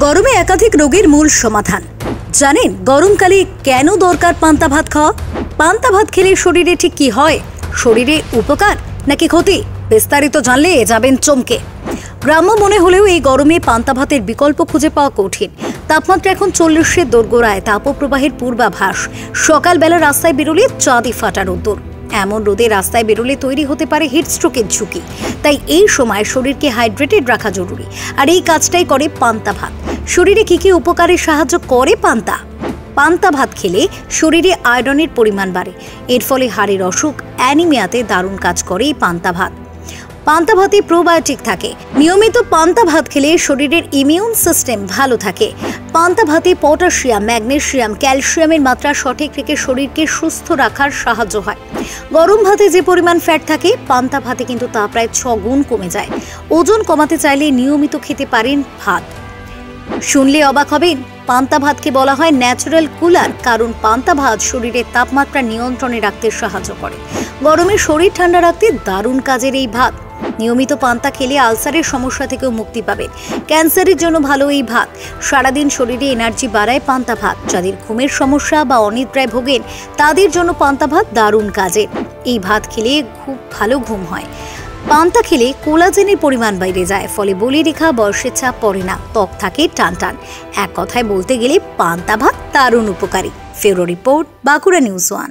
গরমে একাধিক রোগের মূল সমাধান জানেন? গরমকালে কেন দরকার পান্তা ভাত খাওয়া? পান্তা ভাত খেলে শরীরে ঠিক কি হয়? শরীরে উপকার নাকি ক্ষতি? বিস্তারিত জানলে যাবেন চমকে। গ্রাম্য মনে হলেও এই গরমে পান্তা ভাতের বিকল্প খুঁজে পাওয়া কঠিন। তাপমাত্রা এখন 40-এর দোরগোড়ায়। তাপপ্রবাহের পূর্বাভাস। সকালবেলা রাস্তায় বেরোলে চাঁদি ফাটা রোদ্দুর। এমন রোদে রাস্তায় বেরোলে তৈরি হতে পারে হিটস্ট্রোকের ঝুঁকি। তাই এই সময় শরীরকে হাইড্রেটেড রাখা জরুরি, আর এই কাজটাই করে পান্তা ভাত। শরীরে কি কি উপকারে সাহায্য করে পান্তা? পান্তা ভাত খেলে শরীরে আয়রনের পরিমাণ বাড়ে। এর ফলে হাড়ের অসুখ, অ্যানিমিয়াতে দারুণ কাজ করে এই পান্তা ভাত। পান্তা ভাতে প্রোবায়োটিক থাকে। নিয়মিত পান্তা ভাত খেলে শরীরের ইমিউন সিস্টেম ভালো থাকে। পান্তা ভাতে পটাশিয়াম, ম্যাগনেসিয়াম, ক্যালসিয়ামের মাত্রা সঠিক রেখে শরীরকে সুস্থ রাখার সাহায্য হয়। গরম ভাতে যে পরিমাণ ফ্যাট থাকে, পান্তা ভাতে কিন্তু তা প্রায় 6 গুণ কমে যায়। ওজন কমাতে চাইলে নিয়মিত খেতে পারেন ভাত। শুনলে অবাক হবেন, পান্তা ভাতকে বলা হয় ন্যাচারাল কুলার, কারণ পান্তা ভাত শরীরের তাপমাত্রা নিয়ন্ত্রণে রাখতে সাহায্য করে। গরমে শরীর ঠান্ডা রাখতে দারুণ কাজের এই ভাত। নিয়মিত পান্তা খেলে আলসারের সমস্যা থেকেও মুক্তি পাবেন। ক্যান্সারের জন্য ভালো এই ভাত। সারাদিন শরীরে এনার্জি বাড়ায় পান্তা ভাত। যাদের ঘুমের সমস্যা বা অনিদ্রায় ভোগেন, তাদের জন্য পান্তা ভাত দারুণ কাজের। এই ভাত খেলে খুব ভালো ঘুম হয়। পান্তা খেলে কোলাজেনের পরিমাণ বেড়ে যায়, ফলে বলিরেখা, বয়সের ছাপ পড়ে না, ত্বক থাকে টানটান। এক কথায় বলতে গেলে পান্তা ভাত দারুণ উপকারী। ফেরো রিপোর্ট, বাঁকুড়া নিউজ 1।